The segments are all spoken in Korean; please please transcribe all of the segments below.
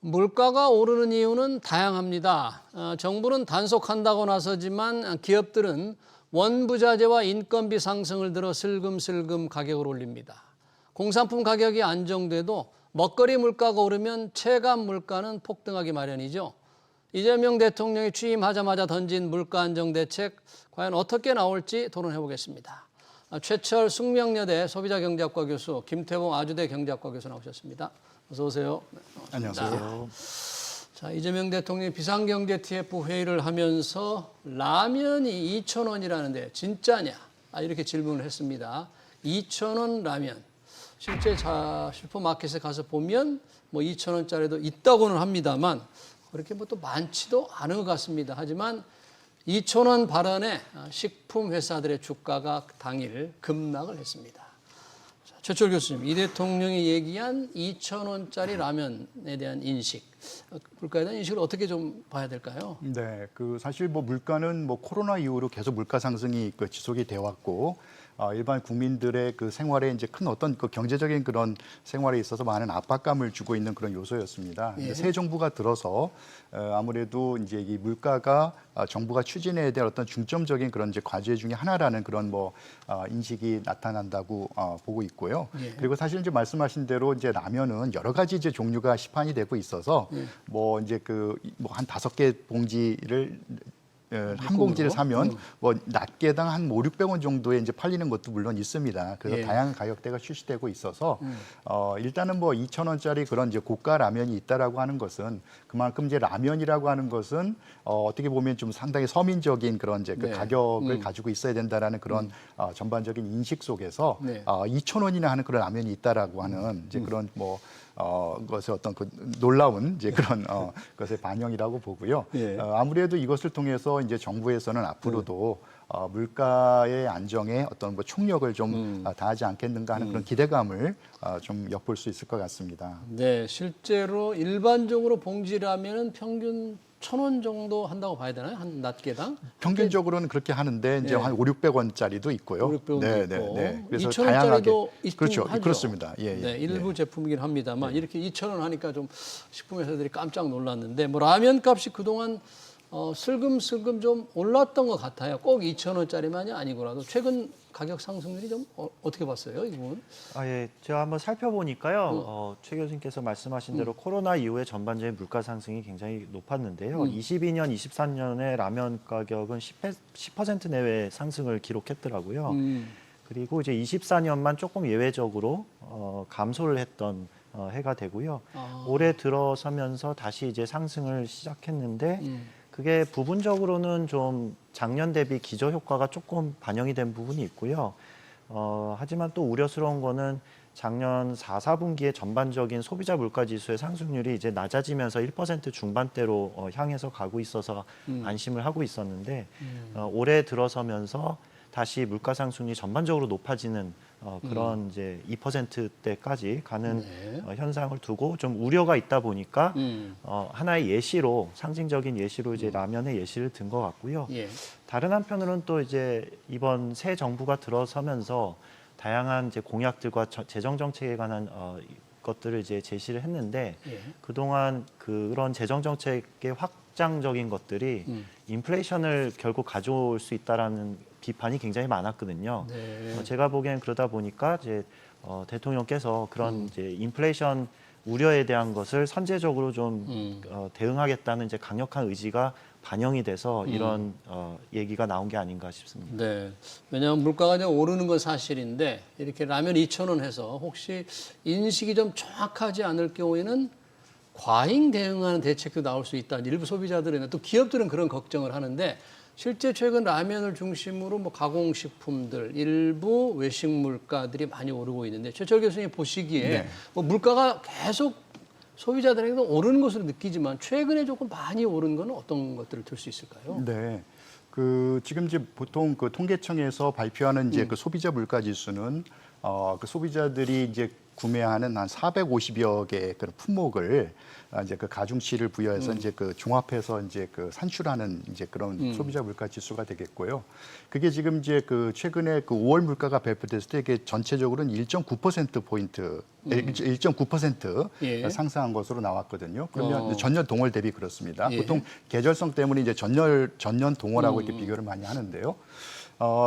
물가가 오르는 이유는 다양합니다. 정부는 단속한다고 나서지만 기업들은 원부자재와 인건비 상승을 들어 슬금슬금 가격을 올립니다. 공산품 가격이 안정돼도 먹거리 물가가 오르면 체감 물가는 폭등하기 마련이죠. 이재명 대통령이 취임하자마자 던진 물가 안정 대책 과연 어떻게 나올지 토론해 보겠습니다. 최철 숙명여대 소비자경제학과 교수, 김태봉 아주대 경제학과 교수 나오셨습니다. 어서 오세요. 안녕하세요. 자, 이재명 대통령이 비상경제 TF 회의를 하면서 라면이 2,000원이라는데 진짜냐? 이렇게 질문을 했습니다. 2,000원 라면. 실제 슈퍼마켓에 가서 보면 뭐 2,000원짜리도 있다고는 합니다만 그렇게 뭐 또 많지도 않은 것 같습니다. 하지만 2,000원 발언에 식품 회사들의 주가가 당일 급락을 했습니다. 최철 교수님, 이 대통령이 얘기한 2,000원짜리 라면에 대한 인식, 물가에 대한 인식을 어떻게 좀 봐야 될까요? 네, 사실 물가는 코로나 이후로 계속 물가 상승이 지속이 되어 왔고 일반 국민들의 생활에 이제 큰 어떤 경제적인 그런 생활에 있어서 많은 압박감을 주고 있는 그런 요소였습니다. 예. 새 정부가 들어서 아무래도 이제 이 물가가 정부가 추진해야 될 어떤 중점적인 그런 이제 과제 중에 하나라는 그런 인식이 나타난다고 보고 있고요. 예. 그리고 사실 이제 말씀하신 대로 이제 라면은 여러 가지 이제 종류가 시판이 되고 있어서 예. 이제 한 5개 봉지를 한 봉지를 사면 낱개당 한 5, 600원 정도에 이제 팔리는 것도 물론 있습니다. 그래서 예. 다양한 가격대가 출시되고 있어서 일단은 2,000원짜리 그런 이제 고가 라면이 있다라고 하는 것은 그만큼 이제 라면이라고 하는 것은 어떻게 보면 좀 상당히 서민적인 그런 이제 네. 가격을 가지고 있어야 된다라는 그런 전반적인 인식 속에서 네. 2,000원이나 하는 그런 라면이 있다라고 하는 이제 그런 것의 어떤 놀라운 이제 그런 것의 반영이라고 보고요. 예. 아무래도 이것을 통해서 이제 정부에서는 앞으로도 물가의 안정에 어떤 총력을 좀 다하지 않겠는가 하는 그런 기대감을 좀 엿볼 수 있을 것 같습니다. 네, 실제로 일반적으로 봉지라면은 평균 1,000원 정도 한다고 봐야 되나요? 한 낱개당? 평균적으로는 그렇게 하는데 이제 예. 한 5, 600원짜리도 있고요. 5, 600원도 있고 그래서 2,000원짜리도 있긴 그렇죠. 하죠. 그렇습니다. 예, 예, 네, 일부 예. 제품이긴 합니다만 이렇게 2,000원 하니까 좀 식품 회사들이 깜짝 놀랐는데 라면 값이 그동안 슬금슬금 좀 올랐던 것 같아요. 꼭 2,000원짜리만이 아니고라도 최근 가격 상승률이 좀 어떻게 봤어요, 이 부분? 예. 제가 한번 살펴보니까요. 최 교수님께서 말씀하신 대로 코로나 이후에 전반적인 물가 상승이 굉장히 높았는데요. 22년, 23년에 라면 가격은 10% 내외의 상승을 기록했더라고요. 그리고 이제 24년만 조금 예외적으로 감소를 했던 해가 되고요. 올해 들어서면서 다시 이제 상승을 시작했는데 그게 부분적으로는 좀 작년 대비 기저 효과가 조금 반영이 된 부분이 있고요. 하지만 또 우려스러운 거는 작년 4, 4분기에 전반적인 소비자 물가 지수의 상승률이 이제 낮아지면서 1% 중반대로 향해서 가고 있어서 안심을 하고 있었는데 올해 들어서면서 다시 물가 상승률이 전반적으로 높아지는 그런 이제 2%대까지 가는 네. 현상을 두고 좀 우려가 있다 보니까 하나의 예시로 상징적인 예시로 이제 라면의 예시를 든 것 같고요. 예. 다른 한편으로는 또 이제 이번 새 정부가 들어서면서 다양한 이제 공약들과 재정 정책에 관한 것들을 이제 제시를 했는데 예. 그동안 그런 재정 정책의 확장적인 것들이 인플레이션을 결국 가져올 수 있다라는 비판이 굉장히 많았거든요. 네. 제가 보기엔 그러다 보니까 이제 대통령께서 그런 이제 인플레이션 우려에 대한 것을 선제적으로 좀 대응하겠다는 이제 강력한 의지가 반영이 돼서 이런 얘기가 나온 게 아닌가 싶습니다. 네. 왜냐하면 물가가 이제 오르는 건 사실인데 이렇게 라면 2,000원 해서 혹시 인식이 좀 정확하지 않을 경우에는 과잉 대응하는 대책도 나올 수 있다. 일부 소비자들이나 또 기업들은 그런 걱정을 하는데 실제 최근 라면을 중심으로 가공식품들, 일부 외식 물가들이 많이 오르고 있는데 최철 교수님 보시기에 네. 물가가 계속 소비자들에게도 오르는 것으로 느끼지만 최근에 조금 많이 오른 건 어떤 것들을 들 수 있을까요? 네. 지금 이제 보통 통계청에서 발표하는 이제 소비자 물가 지수는 소비자들이 이제 구매하는 한 450여 개의 그런 품목을 이제 그 가중치를 부여해서 이제 그 종합해서 이제 그 산출하는 이제 그런 소비자 물가 지수가 되겠고요. 그게 지금 이제 그 최근에 그 5월 물가가 발표됐을 때 이게 전체적으로는 1.9% 포인트, 1.9% 예. 상승한 것으로 나왔거든요. 그러면 전년 동월 대비 그렇습니다. 보통 계절성 때문에 이제 전년 동월하고 이렇게 비교를 많이 하는데요.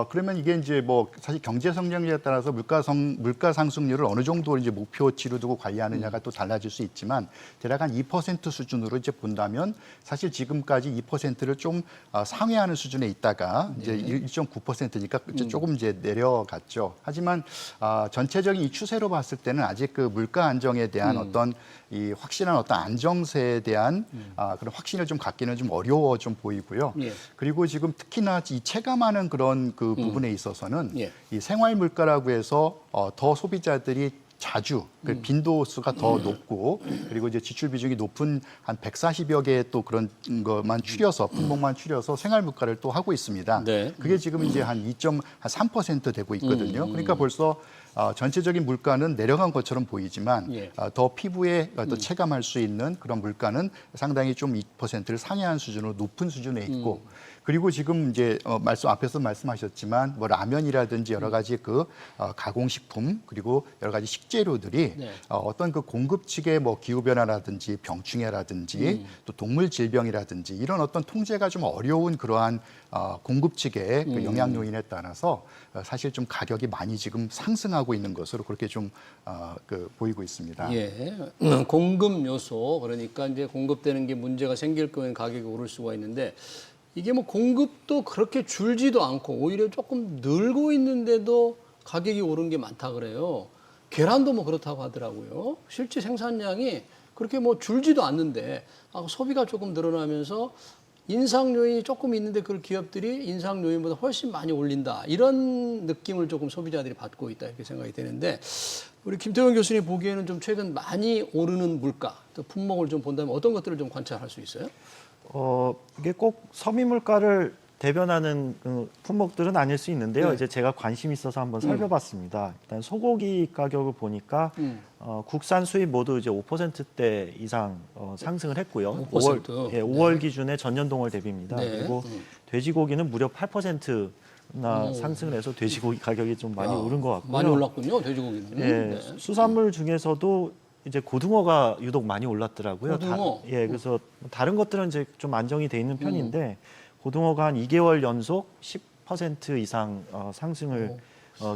그러면 이게 이제 뭐 사실 경제 성장률에 따라서 물가 상승률을 어느 정도 이제 목표치로 두고 관리하느냐가 또 달라질 수 있지만 대략 한 2% 수준으로 이제 본다면 사실 지금까지 2%를 좀 상회하는 수준에 있다가 이제 1.9%니까 이제 조금 이제 내려갔죠. 하지만 전체적인 이 추세로 봤을 때는 아직 그 물가 안정에 대한 어떤 이 확실한 어떤 안정세에 대한 그런 확신을 좀 갖기는 좀 어려워 좀 보이고요. 예. 그리고 지금 특히나 이 체감하는 그런 그 부분에 있어서는 예. 이 생활 물가라고 해서 더 소비자들이 자주 그 빈도수가 더 높고 그리고 이제 지출 비중이 높은 한 140여 개의 또 그런 것만 추려서 품목만 추려서 생활 물가를 또 하고 있습니다. 네. 그게 지금 이제 한 2.3% 되고 있거든요. 그러니까 벌써 전체적인 물가는 내려간 것처럼 보이지만 예. 더 피부에 더 체감할 수 있는 그런 물가는 상당히 좀 2%를 상회한 수준으로 높은 수준에 있고 그리고 지금 이제 앞에서 말씀하셨지만 뭐 라면이라든지 여러 가지 그 가공식품 그리고 여러 가지 식재료들이 네. 어떤 그 공급 측의 뭐 기후 변화라든지 병충해라든지 또 동물 질병이라든지 이런 어떤 통제가 좀 어려운 그러한 공급 측의 그 영향 요인에 따라서 사실 좀 가격이 많이 지금 상승하고 있는 것으로 그렇게 좀 보이고 있습니다. 예. 공급 요소 그러니까 이제 공급되는 게 문제가 생길 거면 가격이 오를 수가 있는데 이게 뭐 공급도 그렇게 줄지도 않고 오히려 조금 늘고 있는데도 가격이 오른 게 많다 그래요. 계란도 뭐 그렇다고 하더라고요. 실제 생산량이 그렇게 뭐 줄지도 않는데 소비가 조금 늘어나면서 인상 요인이 조금 있는데 그 기업들이 인상 요인보다 훨씬 많이 올린다. 이런 느낌을 조금 소비자들이 받고 있다 이렇게 생각이 되는데 우리 김태원 교수님 보기에는 좀 최근 많이 오르는 물가, 또 품목을 좀 본다면 어떤 것들을 좀 관찰할 수 있어요? 이게 꼭 서민 물가를 대변하는 품목들은 아닐 수 있는데요. 네. 이제 제가 관심 있어서 한번 살펴봤습니다. 일단 소고기 가격을 보니까 국산 수입 모두 이제 5%대 이상 상승을 했고요. 5%? 5월 기준의 전년 동월 대비입니다. 네. 그리고 돼지고기는 무려 8%나 상승을 해서 돼지고기 가격이 좀 많이 오른 것 같고요. 많이 올랐군요, 돼지고기는. 예, 네. 수산물 중에서도 이제 고등어가 유독 많이 올랐더라고요. 고등어? 그래서 다른 것들은 이제 좀 안정이 돼 있는 편인데 고등어가 한 2개월 연속 10% 이상 상승을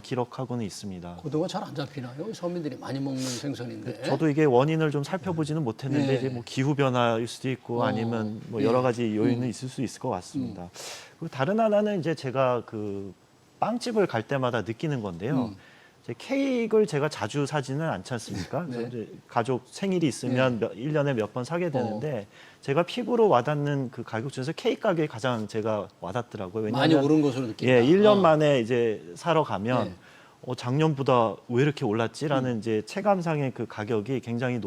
기록하고는 있습니다. 고등어 잘 안 잡히나요? 서민들이 많이 먹는 생선인데. 저도 이게 원인을 좀 살펴보지는 못했는데 네. 이제 뭐 기후 변화일 수도 있고 아니면 뭐 여러 가지 요인은 있을 수 있을 것 같습니다. 그리고 다른 하나는 이제 제가 그 빵집을 갈 때마다 느끼는 건데요. 이제 케이크를 제가 자주 사지는 않지 않습니까? 네. 그래서 이제 가족 생일이 있으면 1년에 몇 번 사게 되는데 제가 피부로 와닿는 그 가격 중에서 케이크 가격이 가장 제가 와닿더라고요. 많이 오른 것으로 느낀다. 예, 1년 만에 이제 사러 가면 네. 작년보다 왜 이렇게 올랐지라는 이제 체감상의 그 가격이 굉장히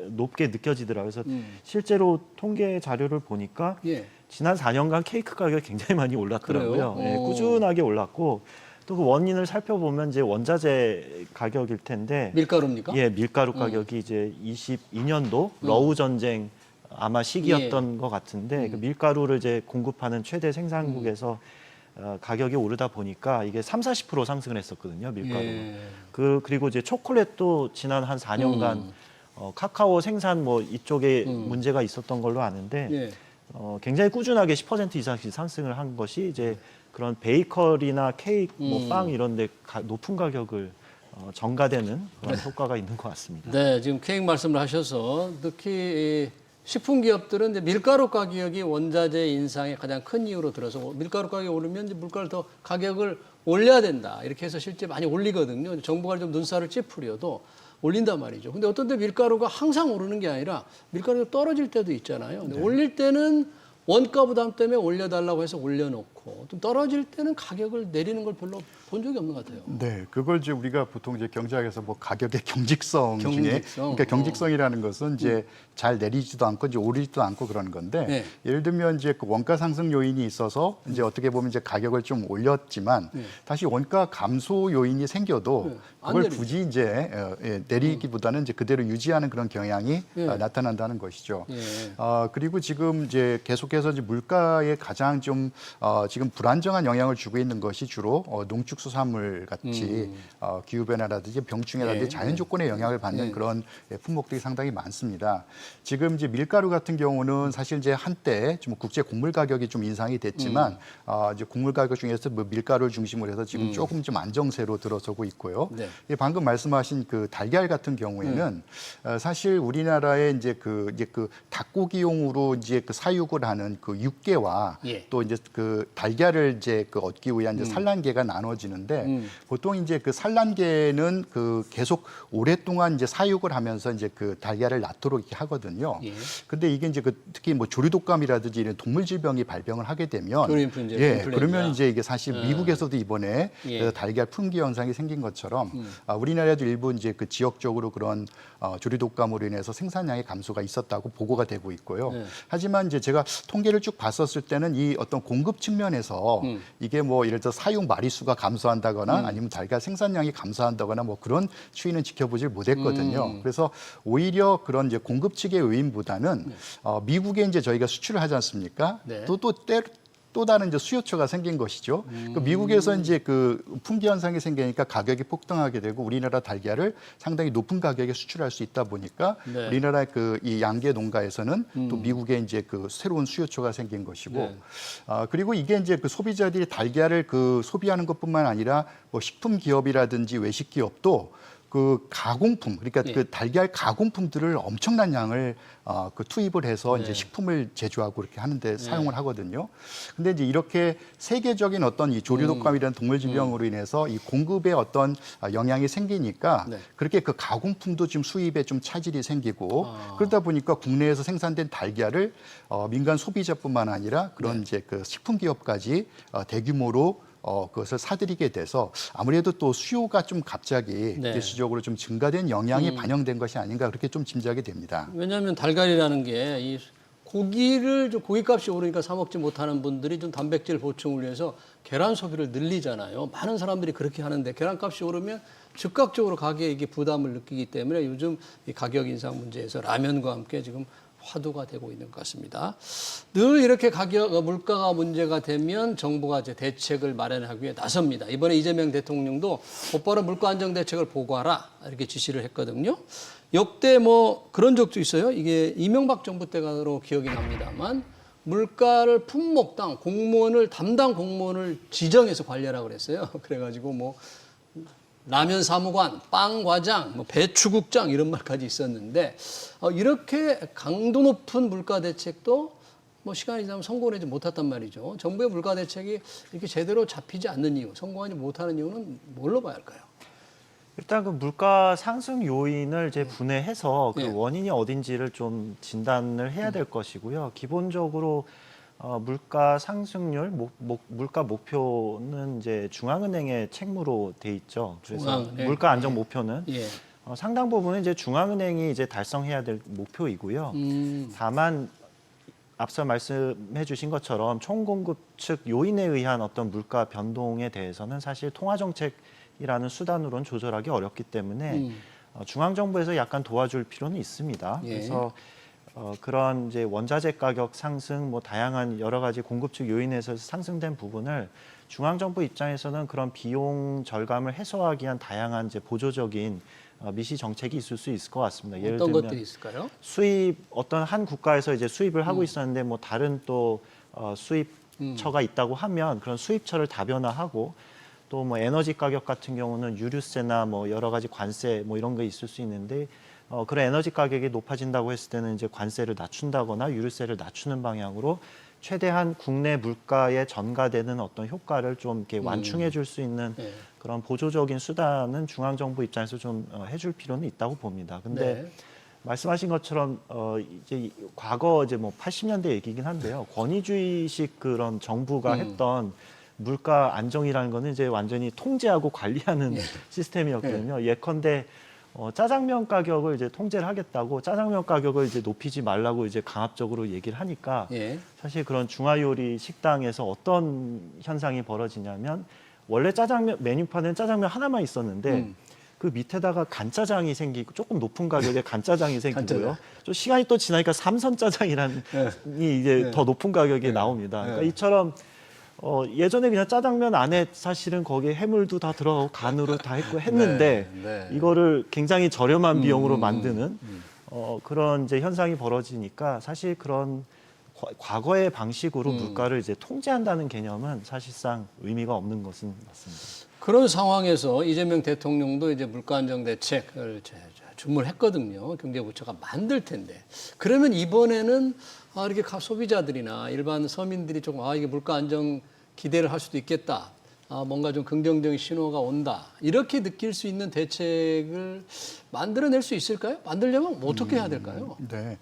높게 느껴지더라고요. 그래서 실제로 통계 자료를 보니까 예. 지난 4년간 케이크 가격이 굉장히 많이 올랐더라고요. 그래요? 예, 꾸준하게 올랐고 또 그 원인을 살펴보면 이제 원자재 가격일 텐데 밀가루입니까? 예, 밀가루 가격이 이제 22년도 러우 전쟁 아마 시기였던 것 같은데 그 밀가루를 이제 공급하는 최대 생산국에서 가격이 오르다 보니까 이게 30-40% 상승을 했었거든요, 밀가루. 예. 그리고 이제 초콜릿도 지난 한 4년간 카카오 생산 뭐 이쪽에 문제가 있었던 걸로 아는데 예. 굉장히 꾸준하게 10% 이상씩 상승을 한 것이 이제 그런 베이커리나 케이크, 뭐 빵 이런 데 높은 가격을 전가되는 그런 효과가 있는 것 같습니다. 네, 지금 케이크 말씀을 하셔서 특히 이 식품 기업들은 이제 밀가루 가격이 원자재 인상의 가장 큰 이유로 들어서 밀가루 가격이 오르면 이제 물가를 더 가격을 올려야 된다. 이렇게 해서 실제 많이 올리거든요. 정부가 좀 눈살을 찌푸려도 올린단 말이죠. 근데 어떤 때 밀가루가 항상 오르는 게 아니라 밀가루가 떨어질 때도 있잖아요. 근데 올릴 때는 원가 부담 때문에 올려달라고 해서 올려놓고 않고 좀 떨어질 때는 가격을 내리는 걸 별로 본 적이 없는 것 같아요. 네, 그걸 이제 우리가 보통 이제 경제학에서 뭐 가격의 경직성 중에, 경직성. 그러니까 경직성이라는 것은 이제 잘 내리지도 않고 이제 오르지도 않고 그러는 건데, 네. 예를 들면 이제 그 원가 상승 요인이 있어서 이제 어떻게 보면 이제 가격을 좀 올렸지만 다시 원가 감소 요인이 생겨도 안 그걸 내리죠. 굳이 이제 내리기보다는 이제 그대로 유지하는 그런 경향이 나타난다는 것이죠. 예. 그리고 지금 이제 계속해서 이제 물가에 가장 좀 지금 불안정한 영향을 주고 있는 것이 주로 농축수산물 같이 기후 변화라든지 병충해라든지 예. 자연 조건의 영향을 받는 그런 품목들이 상당히 많습니다. 지금 이제 밀가루 같은 경우는 사실 이제 한때 좀 국제 곡물 가격이 좀 인상이 됐지만 이제 곡물 가격 중에서 뭐 밀가루를 중심으로 해서 지금 조금 좀 안정세로 들어서고 있고요. 네. 예, 방금 말씀하신 그 달걀 같은 경우에는 사실 우리나라에 이제 그 닭고기용으로 이제 그 사육을 하는 그 육개와 예. 또 이제 그 달걀을 이제 그 얻기 위한 이제 산란계가 나눠지는데 보통 이제 그 산란계는 그 계속 오랫동안 이제 사육을 하면서 이제 그 달걀을 낳도록 이렇게 하거든요. 예. 근데 이게 이제 그 특히 뭐 조류독감이라든지 이런 동물 질병이 발병을 하게 되면 조류인플루엔자, 예, 인플루엔자. 그러면 이제 이게 사실 미국에서도 이번에 예. 그 달걀 품귀 현상이 생긴 것처럼 우리나라에도 일부 이제 그 지역적으로 그런 조류독감으로 인해서 생산량의 감소가 있었다고 보고가 되고 있고요. 하지만 이제 제가 통계를 쭉 봤었을 때는 이 어떤 공급 측면에서 이게 뭐 예를 들어 사육 마리수가 감소한다거나 아니면 달걀 생산량이 감소한다거나 뭐 그런 추이는 지켜보질 못했거든요. 그래서 오히려 그런 이제 공급 측의 요인보다는 미국에 이제 저희가 수출을 하지 않습니까? 네. 또 다른 이제 수요처가 생긴 것이죠. 그 미국에서 이제 그 품귀 현상이 생기니까 가격이 폭등하게 되고 우리나라 달걀을 상당히 높은 가격에 수출할 수 있다 보니까 네. 우리나라 그 이 양계 농가에서는 또 미국에 이제 그 새로운 수요처가 생긴 것이고 네. 그리고 이게 이제 그 소비자들이 달걀을 그 소비하는 것뿐만 아니라 뭐 식품 기업이라든지 외식 기업도 그 가공품, 그러니까 그 달걀 가공품들을 엄청난 양을 그 투입을 해서 이제 식품을 제조하고 이렇게 하는데 사용을 하거든요. 근데 이제 이렇게 세계적인 어떤 이 조류독감이라는 동물 질병으로 인해서 이 공급에 어떤 영향이 생기니까 그렇게 그 가공품도 지금 수입에 좀 차질이 생기고 그러다 보니까 국내에서 생산된 달걀을 민간 소비자뿐만 아니라 그런 이제 그 식품 기업까지 대규모로 그것을 사들이게 돼서 아무래도 또 수요가 좀 갑자기 일시적으로 좀 증가된 영향이 반영된 것이 아닌가 그렇게 좀 짐작이 됩니다. 왜냐하면 달걀이라는 게 이 고기를 좀 고기값이 오르니까 사 먹지 못하는 분들이 좀 단백질 보충을 위해서 계란 소비를 늘리잖아요. 많은 사람들이 그렇게 하는데 계란값이 오르면 즉각적으로 가게에 이게 부담을 느끼기 때문에 요즘 이 가격 인상 문제에서 라면과 함께 지금 화두가 되고 있는 것 같습니다. 늘 이렇게 물가가 문제가 되면 정부가 이제 대책을 마련하기 위해 나섭니다. 이번에 이재명 대통령도 곧바로 물가 안정 대책을 보고하라 이렇게 지시를 했거든요. 역대 뭐 그런 적도 있어요. 이게 이명박 정부 때가로 기억이 납니다만 물가를 품목당 담당 공무원을 지정해서 관리하라고 그랬어요. 그래가지고 뭐 라면 사무관, 빵 과장, 뭐 배추국장 이런 말까지 있었는데 이렇게 강도 높은 물가 대책도 뭐 시간이 지나면 성공하지 못했단 말이죠. 정부의 물가 대책이 이렇게 제대로 잡히지 않는 이유, 성공하지 못하는 이유는 뭘로 봐야 할까요? 일단 그 물가 상승 요인을 이제 분해해서 그 원인이 어딘지를 좀 진단을 해야 될 것이고요. 기본적으로 물가 상승률, 물가 목표는 이제 중앙은행의 책무로 돼 있죠. 그래서 중앙은행. 물가 안정 목표는 예. 상당 부분은 이제 중앙은행이 이제 달성해야 될 목표이고요. 다만 앞서 말씀해주신 것처럼 총공급 측 요인에 의한 어떤 물가 변동에 대해서는 사실 통화정책이라는 수단으로는 조절하기 어렵기 때문에 중앙 정부에서 약간 도와줄 필요는 있습니다. 예. 그래서 그런 이제 원자재 가격 상승, 뭐 다양한 여러 가지 공급 측 요인에서 상승된 부분을 중앙 정부 입장에서는 그런 비용 절감을 해소하기 위한 다양한 이제 보조적인 미시 정책이 있을 수 있을 것 같습니다. 예를 어떤 들면 것들이 있을까요? 어떤 한 국가에서 이제 수입을 하고 있었는데 뭐 다른 또 수입처가 있다고 하면 그런 수입처를 다변화하고 또 뭐 에너지 가격 같은 경우는 유류세나 뭐 여러 가지 관세 뭐 이런 게 있을 수 있는데 그런 에너지 가격이 높아진다고 했을 때는 이제 관세를 낮춘다거나 유류세를 낮추는 방향으로 최대한 국내 물가에 전가되는 어떤 효과를 좀 이렇게 완충해 줄 수 있는 그런 보조적인 수단은 중앙 정부 입장에서 좀 해줄 필요는 있다고 봅니다. 근데 말씀하신 것처럼 이제 과거 이제 뭐 80년대 얘기긴 한데요. 권위주의식 그런 정부가 했던 물가 안정이라는 거는 이제 완전히 통제하고 관리하는 시스템이었거든요. 예컨대 짜장면 가격을 이제 통제를 하겠다고 짜장면 가격을 이제 높이지 말라고 이제 강압적으로 얘기를 하니까 예. 사실 그런 중화요리 식당에서 어떤 현상이 벌어지냐면 원래 짜장면 메뉴판에는 짜장면 하나만 있었는데 그 밑에다가 간짜장이 생기고 조금 높은 가격에 간짜장이 생기고요. 좀 시간이 또 지나니까 삼선짜장이라는 이제 더 높은 가격에 나옵니다. 그러니까 이처럼 예전에 그냥 짜장면 안에 사실은 거기에 해물도 다 들어가고 간으로 다 했고 했는데 이거를 굉장히 저렴한 비용으로 만드는 그런 이제 현상이 벌어지니까 사실 그런 과거의 방식으로 물가를 이제 통제한다는 개념은 사실상 의미가 없는 것은 맞습니다. 그런 상황에서 이재명 대통령도 이제 물가 안정 대책을 주문했거든요. 경제부처가 만들 텐데. 그러면 이번에는 이렇게 소비자들이나 일반 서민들이 조금 이게 물가 안정 기대를 할 수도 있겠다. 뭔가 좀 긍정적인 신호가 온다. 이렇게 느낄 수 있는 대책을 만들어낼 수 있을까요? 만들려면 어떻게 해야 될까요? 네.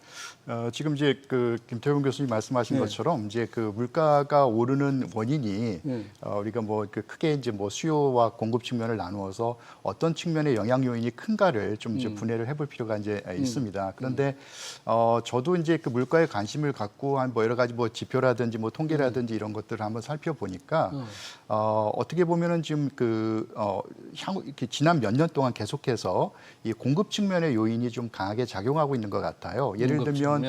지금 이제 그 김태훈 교수님 말씀하신 것처럼 이제 그 물가가 오르는 원인이 우리가 뭐 그 크게 이제 뭐 수요와 공급 측면을 나누어서 어떤 측면의 영향 요인이 큰가를 좀 이제 분해를 해볼 필요가 이제 있습니다. 그런데 저도 이제 그 물가에 관심을 갖고 한 뭐 여러 가지 뭐 지표라든지 뭐 통계라든지 이런 것들을 한번 살펴보니까 어떻게 보면은 지금 향후 이렇게 지난 몇 년 동안 계속해서 이 공급 측면의 요인이 좀 강하게 작용하고 있는 것 같아요. 예를 들면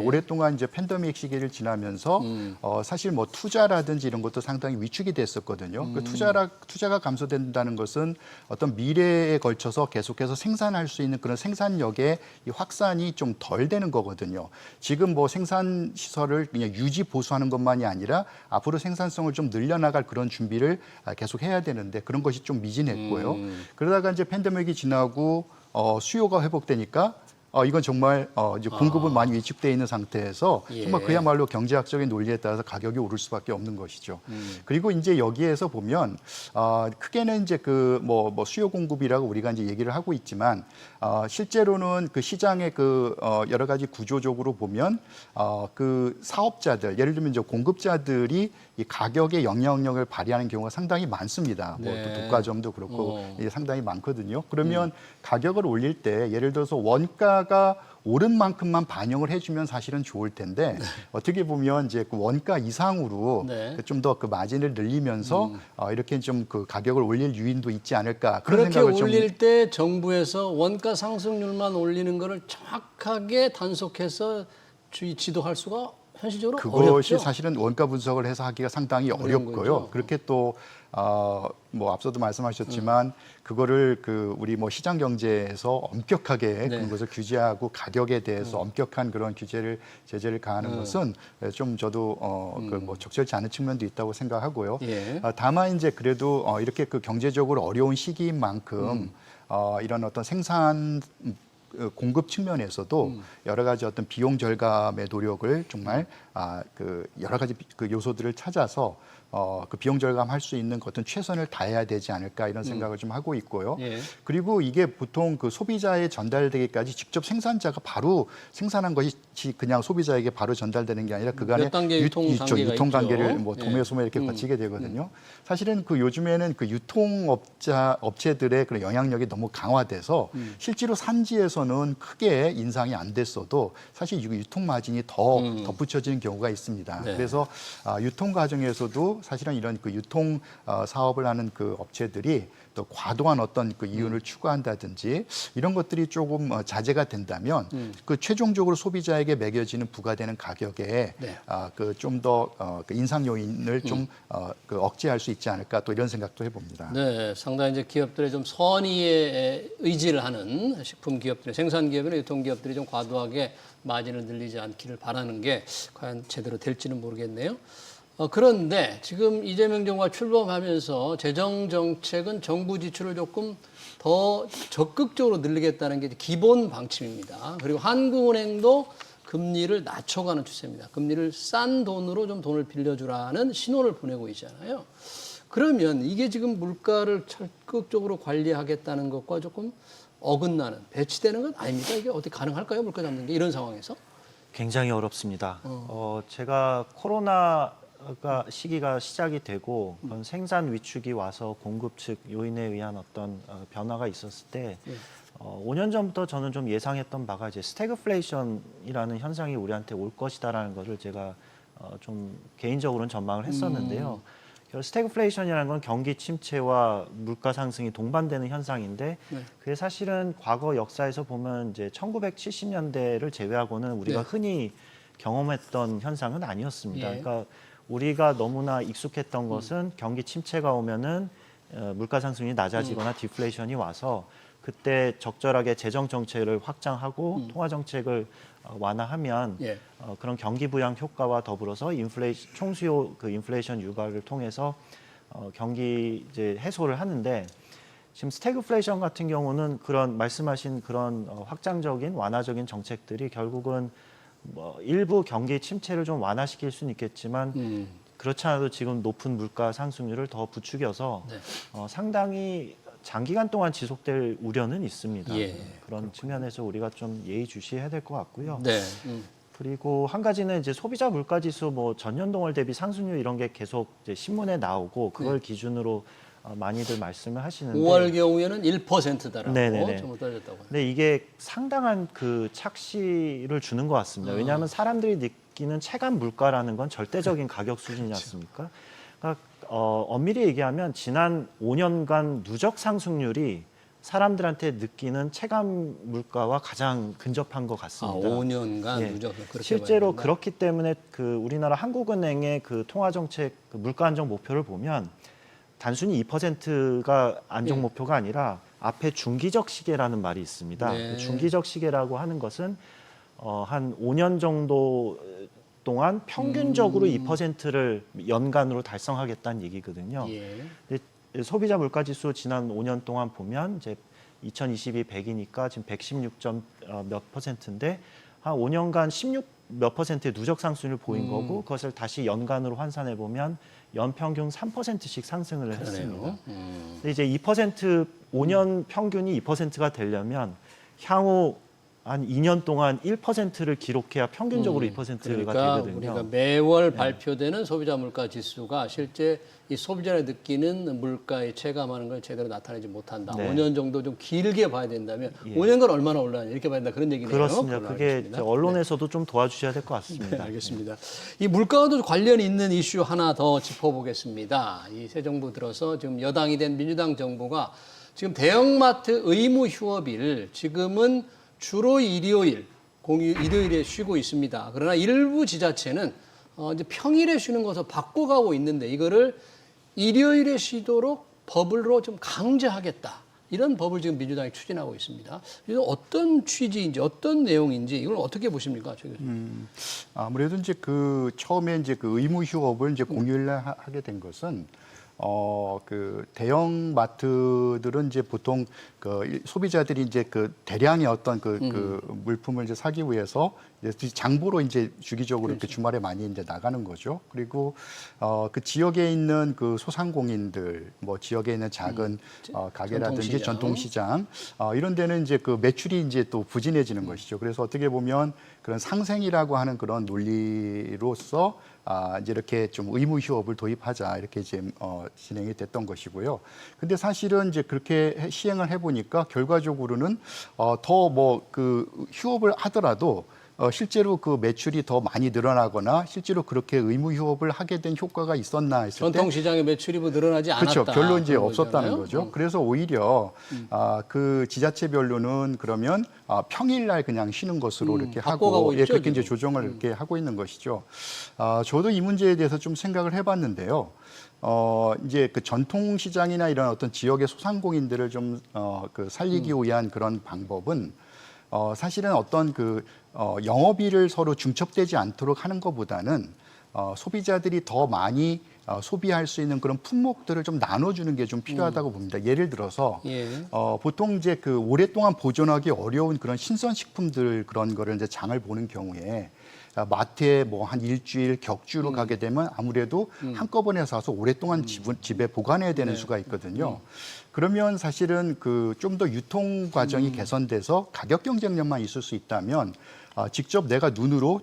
오랫동안 이제 팬데믹 시기를 지나면서 사실 뭐 투자라든지 이런 것도 상당히 위축이 됐었거든요. 그 투자가 감소된다는 것은 어떤 미래에 걸쳐서 계속해서 생산할 수 있는 그런 생산력의 이 확산이 좀 덜 되는 거거든요. 지금 뭐 생산 시설을 그냥 유지 보수하는 것만이 아니라 앞으로 생산성을 좀 늘려나갈 그런 준비를 계속 해야 되는데 그런 것이 좀 미진했고요. 그러다가 이제 팬데믹이 지나고 수요가 회복되니까 이건 정말 이제 공급은 많이 위축돼 있는 상태에서 정말 그야말로 경제학적인 논리에 따라서 가격이 오를 수밖에 없는 것이죠. 그리고 이제 여기에서 보면 크게는 이제 뭐 수요 공급이라고 우리가 이제 얘기를 하고 있지만 실제로는 그 시장의 여러 가지 구조적으로 보면 그 사업자들 예를 들면 이제 공급자들이 이 가격의 영향력을 발휘하는 경우가 상당히 많습니다. 뭐 또 독과점도 그렇고 이게 상당히 많거든요. 그러면 가격을 올릴 때 예를 들어서 원가가 오른 만큼만 반영을 해주면 사실은 좋을 텐데 어떻게 보면 이제 그 원가 이상으로 좀 더 그 마진을 늘리면서 이렇게 좀 그 가격을 올릴 유인도 있지 않을까 그런 그렇게 생각을 올릴 때 정부에서 원가 상승률만 올리는 거를 정확하게 단속해서 지도할 수가 현실적으로 그것이 어렵죠. 사실은 원가 분석을 해서 하기가 상당히 어렵고요. 거죠. 그렇게 또 뭐 앞서도 말씀하셨지만 그거를 우리 뭐 시장 경제에서 엄격하게 그런 것을 규제하고 가격에 대해서 엄격한 그런 제재를 가하는 것은 좀 저도 뭐 적절치 않은 측면도 있다고 생각하고요. 다만 이제 그래도 이렇게 그 경제적으로 어려운 시기인 만큼 이런 어떤 생산 공급 측면에서도 여러 가지 어떤 비용 절감의 노력을 정말 여러 가지 그 요소들을 찾아서 그 비용 절감할 수 있는 어떤 최선을 다해야 되지 않을까 이런 생각을 좀 하고 있고요. 그리고 이게 보통 그 소비자에 전달되기까지 직접 생산자가 바로 생산한 것이 그냥 소비자에게 바로 전달되는 게 아니라 그간의 몇 단계 유통 단계를 있죠. 뭐 도매소매 이렇게 거치게 되거든요. 사실은 그 요즘에는 그 업체들의 그런 영향력이 너무 강화돼서 실제로 산지에서는 크게 인상이 안 됐어도 사실 유통 마진이 더 덧붙여지는 경우가 있습니다. 그래서 유통 과정에서도 사실은 이런 그 유통 사업을 하는 그 업체들이 또 과도한 어떤 그 이윤을 추구한다든지 이런 것들이 조금 자제가 된다면 그 최종적으로 소비자에게 매겨지는 부과되는 가격에 그 좀 더 그 인상 요인을 좀 그 억제할 수 있지 않을까 또 이런 생각도 해봅니다. 네, 상당히 이제 기업들의 좀 선의에 의지를 하는 식품 기업들의 생산 기업이나 유통 기업들이 좀 과도하게 마진을 늘리지 않기를 바라는 게 과연 제대로 될지는 모르겠네요. 그런데 지금 이재명 정부가 출범하면서 재정 정책은 정부 지출을 조금 더 적극적으로 늘리겠다는 게 기본 방침입니다. 그리고 한국은행도 금리를 낮춰가는 추세입니다. 금리를 싼 돈으로 좀 돈을 빌려주라는 신호를 보내고 있잖아요. 그러면 이게 지금 물가를 적극적으로 관리하겠다는 것과 조금 어긋나는 배치되는 건 아닙니까? 이게 어떻게 가능할까요? 물가 잡는 게 이런 상황에서? 굉장히 어렵습니다. 제가 코로나가 시기가 시작이 되고 그런 생산 위축이 와서 공급 측 요인에 의한 어떤 변화가 있었을 때 5년 전부터 저는 좀 예상했던 바가 이제 스태그플레이션이라는 현상이 우리한테 올 것이다라는 것을 제가 좀 개인적으로는 전망을 했었는데요. 스태그플레이션이라는 건 경기 침체와 물가 상승이 동반되는 현상인데 그게 사실은 과거 역사에서 보면 이제 1970년대를 제외하고는 우리가 흔히 경험했던 현상은 아니었습니다. 그러니까 우리가 너무나 익숙했던 것은 경기 침체가 오면은 물가 상승이 낮아지거나 디플레이션이 와서 그때 적절하게 재정 정책을 확장하고 통화 정책을 완화하면 그런 경기 부양 효과와 더불어서 총수요 그 인플레이션 유발을 통해서 경기 이제 해소를 하는데 지금 스태그플레이션 같은 경우는 그런 말씀하신 그런 확장적인 완화적인 정책들이 결국은 뭐 일부 경기 침체를 좀 완화시킬 수는 있겠지만 그렇지 않아도 지금 높은 물가 상승률을 더 부추겨서 상당히 장기간 동안 지속될 우려는 있습니다. 그런 측면에서 우리가 좀 예의주시해야 될 것 같고요. 그리고 한 가지는 이제 소비자 물가지수 뭐 전년동월 대비 상승률 이런 게 계속 이제 신문에 나오고 그걸 기준으로 많이들 말씀을 하시는데 5월 경우에는 1%다라고 좀 떨어졌다고. 근데 이게 상당한 그 착시를 주는 것 같습니다. 왜냐하면 사람들이 느끼는 체감 물가라는 건 절대적인 가격 수준이지 않습니까? 그러니까 엄밀히 얘기하면 지난 5년간 누적 상승률이 사람들한테 느끼는 체감 물가와 가장 근접한 것 같습니다. 5년간 누적 그렇게 실제로 그렇기 때문에 그 우리나라 한국은행의 그 통화 정책 그 물가 안정 목표를 보면 단순히 2%가 안정 목표가 아니라 앞에 중기적 시계라는 말이 있습니다. 그 중기적 시계라고 하는 것은 한 5년 정도 동안 평균적으로 2%를 연간으로 달성하겠다는 얘기거든요. 근데 소비자 물가지수 지난 5년 동안 보면 이제 2022 100이니까 지금 116점 몇 퍼센트인데 한 5년간 16 몇 %의 누적 상승률을 보인 거고 그것을 다시 연간으로 환산해 보면 연평균 3%씩 상승을 했습니다. 근데 이제 2% 5년 평균이 2%가 되려면 향후 한 2년 동안 1%를 기록해야 평균적으로 2%가 그러니까 되거든요. 우리가 매월 발표되는 소비자 물가 지수가 실제 이 소비자가 느끼는 물가에 체감하는 걸 제대로 나타내지 못한다. 5년 정도 좀 길게 봐야 된다면 5년간 얼마나 올랐냐 이렇게 봐야 된다 그런 얘기네요. 그렇습니다. 그게 언론에서도 좀 도와주셔야 될 것 같습니다. 네, 알겠습니다. 이 물가와도 관련이 있는 이슈 하나 더 짚어보겠습니다. 이 새 정부 들어서 지금 여당이 된 민주당 정부가 지금 대형마트 의무 휴업일 지금은 주로 일요일에 쉬고 있습니다. 그러나 일부 지자체는 이제 평일에 쉬는 것을 바꿔가고 있는데 이거를 일요일에 쉬도록 법으로 좀 강제하겠다. 이런 법을 지금 민주당이 추진하고 있습니다. 이건 어떤 취지인지 어떤 내용인지 이걸 어떻게 보십니까, 조 교수님? 아무래도 이제 그 처음에 이제 그 의무 휴업을 이제 공휴일날 하게 된 것은 그 대형 마트들은 이제 보통 그 소비자들이 이제 그 대량의 어떤 그 물품을 이제 사기 위해서 이제 장보러 이제 주기적으로 이렇게 주말에 많이 이제 나가는 거죠. 그리고 그 지역에 있는 그 소상공인들, 뭐 지역에 있는 작은 가게라든지 전통시장 이런 데는 이제 그 매출이 이제 또 부진해지는 것이죠. 그래서 어떻게 보면 그런 상생이라고 하는 그런 논리로서 이제 이렇게 좀 의무 휴업을 도입하자 이렇게 이제 진행이 됐던 것이고요. 근데 사실은 이제 그렇게 시행을 해보니까 결과적으로는 더 뭐 그 휴업을 하더라도 실제로 그 매출이 더 많이 늘어나거나 실제로 그렇게 의무 휴업을 하게 된 효과가 있었나 했을 때 전통시장의 매출이 뭐 늘어나지 않았다. 그렇죠. 별로 이제 없었다는 거죠. 그래서 오히려 그 지자체별로는 그러면 평일날 그냥 쉬는 것으로 이렇게 하고 있죠, 그렇게 이제 조정을 이렇게 하고 있는 것이죠. 저도 이 문제에 대해서 좀 생각을 해봤는데요. 이제 그 전통시장이나 이런 어떤 지역의 소상공인들을 좀 그 살리기 위한 그런 방법은 사실은 어떤 그 영업일을 서로 중첩되지 않도록 하는 것보다는 소비자들이 더 많이 소비할 수 있는 그런 품목들을 좀 나눠주는 게 좀 필요하다고 봅니다. 예를 들어서 보통 이제 그 오랫동안 보존하기 어려운 그런 신선식품들 그런 거를 이제 장을 보는 경우에 마트에 뭐 한 일주일 격주로 가게 되면 아무래도 한꺼번에 사서 오랫동안 집에 보관해야 되는 수가 있거든요. 그러면 사실은 그 좀 더 유통 과정이 개선돼서 가격 경쟁력만 있을 수 있다면 직접 내가 눈으로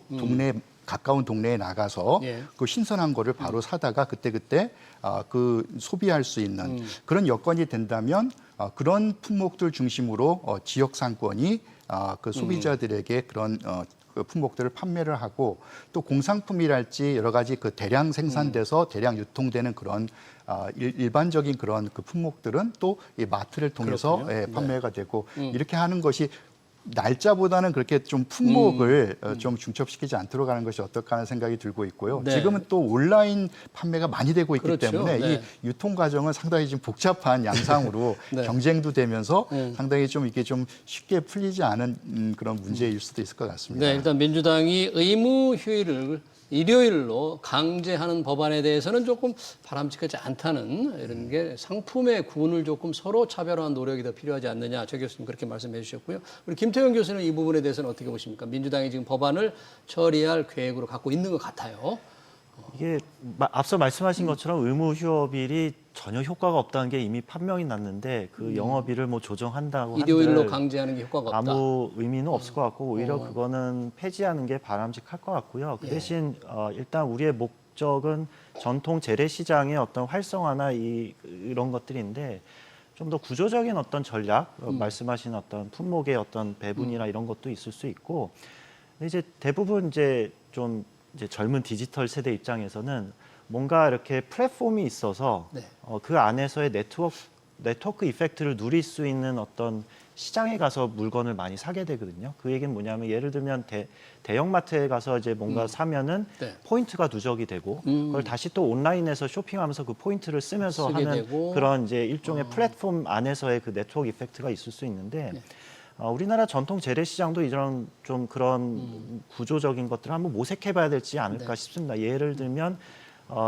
가까운 동네에 나가서 예. 그 신선한 거를 바로 사다가 그때그때 그 소비할 수 있는 그런 여건이 된다면 그런 품목들 중심으로 지역 상권이 그 소비자들에게 그런 그 품목들을 판매를 하고 또 공산품이랄지 여러 가지 그 대량 생산돼서 대량 유통되는 그런 일반적인 그런 그 품목들은 또 이 마트를 통해서 판매가 되고 이렇게 하는 것이 날짜보다는 그렇게 좀 품목을 좀 중첩시키지 않도록 하는 것이 어떨까 하는 생각이 들고 있고요. 네. 지금은 또 온라인 판매가 많이 되고 있기 그렇죠. 때문에 네. 이 유통 과정은 상당히 좀 복잡한 양상으로 네. 경쟁도 되면서 상당히 좀 이게 좀 쉽게 풀리지 않은 그런 문제일 수도 있을 것 같습니다. 네, 일단 민주당이 의무 휴일을 일요일로 강제하는 법안에 대해서는 조금 바람직하지 않다는 이런 게 상품의 구분을 조금 서로 차별화한 노력이 더 필요하지 않느냐. 최 교수님 그렇게 말씀해 주셨고요. 우리 김태형 교수는 이 부분에 대해서는 어떻게 보십니까? 민주당이 지금 법안을 처리할 계획으로 갖고 있는 것 같아요. 이게 앞서 말씀하신 것처럼 의무 휴업일이 전혀 효과가 없다는 게 이미 판명이 났는데 그 영업일을 뭐 조정한다고 일요일로 한들 강제하는 게 효과가 없다. 아무 의미는 없을 것 같고 오히려 그거는 폐지하는 게 바람직할 것 같고요. 그 대신 일단 우리의 목적은 전통 재래시장의 어떤 활성화나 이런 것들인데 좀 더 구조적인 어떤 전략, 말씀하신 어떤 품목의 어떤 배분이나 이런 것도 있을 수 있고, 근데 이제 대부분 이제 좀 이제 젊은 디지털 세대 입장에서는 뭔가 이렇게 플랫폼이 있어서 네. 그 안에서의 네트워크 이펙트를 누릴 수 있는 어떤 시장에 가서 물건을 많이 사게 되거든요. 그 얘기는 뭐냐면 예를 들면 대형마트에 가서 이제 뭔가 사면은 네. 포인트가 누적이 되고 그걸 다시 또 온라인에서 쇼핑하면서 그 포인트를 쓰면서 쓰게 하는 되고. 그런 이제 일종의 플랫폼 안에서의 그 네트워크 이펙트가 있을 수 있는데 우리나라 전통 재래시장도 이런 좀 그런 구조적인 것들을 한번 모색해봐야 되지 않을까 싶습니다. 예를 들면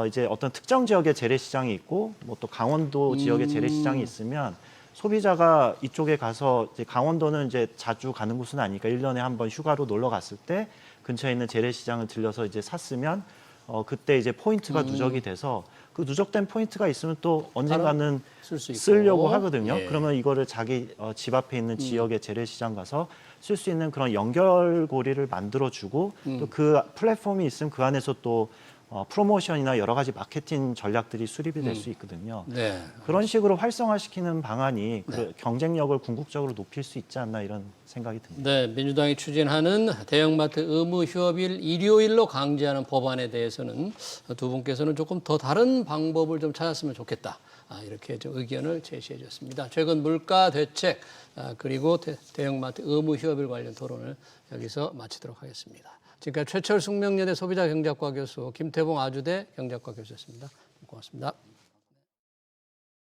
이제 어떤 특정 지역의 재래시장이 있고 뭐 또 강원도 지역의 재래시장이 있으면 소비자가 이쪽에 가서 이제 강원도는 이제 자주 가는 곳은 아니니까 1년에 한 번 휴가로 놀러 갔을 때 근처에 있는 재래시장을 들려서 이제 샀으면 그때 이제 포인트가 누적이 돼서 그 누적된 포인트가 있으면 또 언젠가는 쓸 수 있고. 쓰려고 하거든요. 예. 그러면 이거를 자기 집 앞에 있는 지역의 재래시장 가서 쓸 수 있는 그런 연결고리를 만들어주고 또 그 플랫폼이 있으면 그 안에서 또 프로모션이나 여러 가지 마케팅 전략들이 수립이 될 수 있거든요. 네. 그런 식으로 활성화시키는 방안이 그 경쟁력을 궁극적으로 높일 수 있지 않나 이런 생각이 듭니다. 네, 민주당이 추진하는 대형마트 의무 휴업일 일요일로 강제하는 법안에 대해서는 두 분께서는 조금 더 다른 방법을 좀 찾았으면 좋겠다. 이렇게 좀 의견을 제시해 주셨습니다. 최근 물가 대책 그리고 대형마트 의무 휴업일 관련 토론을 여기서 마치도록 하겠습니다. 지금까지 최철 숙명여대 소비자경제학과 교수 김태봉 아주대 경제학과 교수였습니다. 고맙습니다.